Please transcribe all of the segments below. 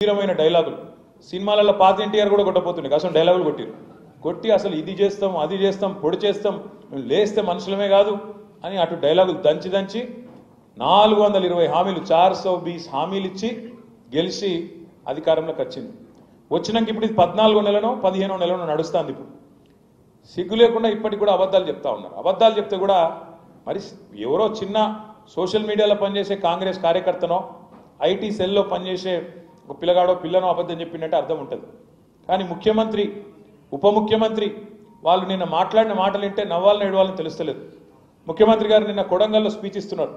తీరమైన డైలాగులు సినిమాలలో పాత ఎన్టీఆర్ కూడా కొట్టపోతుండే అసలు డైలాగులు కొట్టి అసలు ఇది చేస్తాం అది చేస్తాం పొడి చేస్తాం లేస్తే మనుషులమే కాదు అని అటు డైలాగులు దంచి 420 హామీలు 420 హామీలు ఇచ్చి గెలిచి అధికారంలోకి వచ్చింది. వచ్చినాక ఇప్పుడు ఇది 14వ నెలనో 15వ నెలనో నడుస్తుంది. ఇప్పుడు సిగ్గు లేకుండా ఇప్పటికి కూడా అబద్ధాలు చెప్తా ఉన్నారు. అబద్ధాలు చెప్తే కూడా మరి ఎవరో చిన్న సోషల్ మీడియాలో పనిచేసే కాంగ్రెస్ కార్యకర్తనో ఐటీ సెల్లో పనిచేసే ఒక పిల్లగాడో పిల్లనో అబద్ధం చెప్పినట్టు అర్థం ఉంటుంది. కానీ ముఖ్యమంత్రి ఉప ముఖ్యమంత్రి వాళ్ళు నిన్న మాట్లాడిన మాటలు వింటే నవ్వాలని ఏడవాలని తెలుస్తలేదు. ముఖ్యమంత్రి గారు నిన్న కొడంగల్లో స్పీచ్ ఇస్తున్నారు.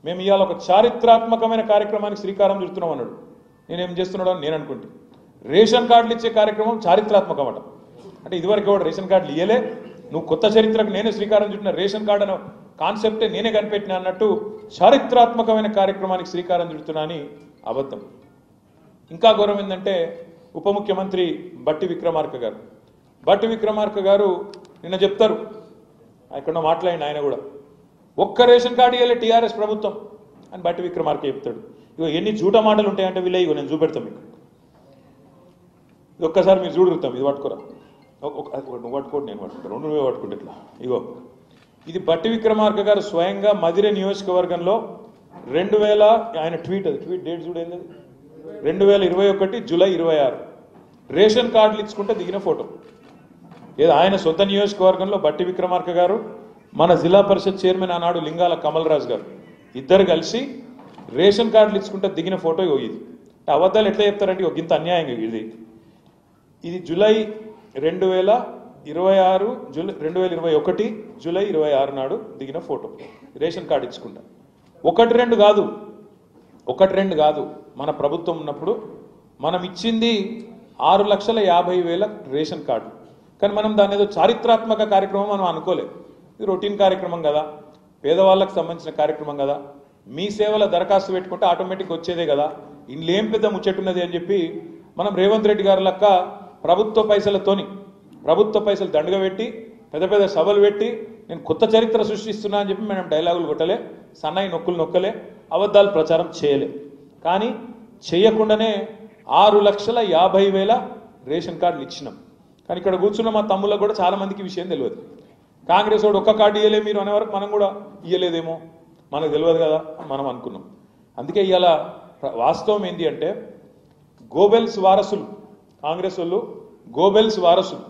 మేము ఇవాళ ఒక చారిత్రాత్మకమైన కార్యక్రమానికి శ్రీకారం చుడుతున్నాం అన్నాడు. నేనేం చేస్తున్నాడు అని నేను అనుకుంటే రేషన్ కార్డులు ఇచ్చే కార్యక్రమం చారిత్రాత్మకం అట. అంటే ఇదివరకు కూడా రేషన్ కార్డులు ఇయ్యలే, నువ్వు కొత్త చరిత్రకు నేనే శ్రీకారం చుట్టిన రేషన్ కార్డు అనే కాన్సెప్టే నేనే కనిపెట్టినా అన్నట్టు చారిత్రాత్మకమైన కార్యక్రమానికి శ్రీకారం చుడుతున్నా అని అబద్ధం. ఇంకా ఘోరం ఏంటంటే ఉప ముఖ్యమంత్రి బట్టి విక్రమార్క గారు నిన్న చెప్తారు, ఎక్కడో మాట్లాడిన ఆయన కూడా ఒక్క రేషన్ కార్డు ఇవ్వలే టీఆర్ఎస్ ప్రభుత్వం అని బట్టి విక్రమార్క చెప్తాడు. ఇగో ఎన్ని జూట మాటలు ఉంటాయంటే వీళ్ళే, ఇగో నేను చూపెడతాం మీకు. ఇది ఒక్కసారి మీరు చూడుతాం, ఇది పట్టుకోరా, నువ్వు పట్టుకోండి నేను పట్టుకుంటా, రెండు నువ్వే పట్టుకుంటే ఇట్లా. ఇగో ఇది బట్టి విక్రమార్క గారు స్వయంగా మదిరే నియోజకవర్గంలో 2000 ఆయన ట్వీట్ డేట్ చూడేది 2021 జూలై 26 రేషన్ కార్డులు ఇచ్చుకుంటే దిగిన ఫోటో. ఏదో ఆయన సొంత నియోజకవర్గంలో బట్టి విక్రమార్క గారు మన జిల్లా పరిషత్ చైర్మన్ ఆనాడు లింగాల కమల్ రాజు గారు ఇద్దరు కలిసి రేషన్ కార్డులు ఇచ్చుకుంటే దిగిన ఫోటో ఇది. అబద్ధాలు ఎట్లా చెప్తారంటే ఒక ఇంత అన్యాయంగా ఇది జూలై 2021 జూలై 26 నాడు దిగిన ఫోటో రేషన్ కార్డు ఇచ్చుకుంటా. ఒకటి రెండు కాదు మన ప్రభుత్వం ఉన్నప్పుడు మనం ఇచ్చింది 6,50,000 రేషన్ కార్డు. కానీ మనం దాని ఏదో చారిత్రాత్మక కార్యక్రమం మనం అనుకోలేదు. ఇది రొటీన్ కార్యక్రమం కదా, పేదవాళ్ళకు సంబంధించిన కార్యక్రమం కదా, మీ సేవల దరఖాస్తు పెట్టుకుంటే ఆటోమేటిక్ వచ్చేదే కదా, ఇందులో ఏం పెద్ద ముచ్చట్టున్నది అని చెప్పి మనం రేవంత్ రెడ్డి గారు లెక్క ప్రభుత్వ పైసలు దండగా పెట్టి పెద్ద సభలు పెట్టి నేను కొత్త చరిత్ర సృష్టిస్తున్నా అని చెప్పి మనం డైలాగులు కొట్టలే, సన్నాయి నొక్కలే, అబద్ధాలు ప్రచారం చేయలే. కానీ చేయకుండానే 6,50,000 రేషన్ కార్డులు ఇచ్చినాం. కానీ ఇక్కడ కూర్చున్న మా తమ్ముళ్ళకు కూడా చాలా మందికి విషయం తెలియదు. కాంగ్రెస్ వాడు ఒక్క కార్డు ఇవ్వలే మీరు అనే వరకు మనం కూడా ఇవ్వలేదేమో మనకు తెలియదు కదా మనం అనుకున్నాం. అందుకే ఇవాళ వాస్తవం ఏంటి అంటే గోబెల్స్ వారసులు, కాంగ్రెస్ వాళ్ళు గోబెల్స్ వారసులు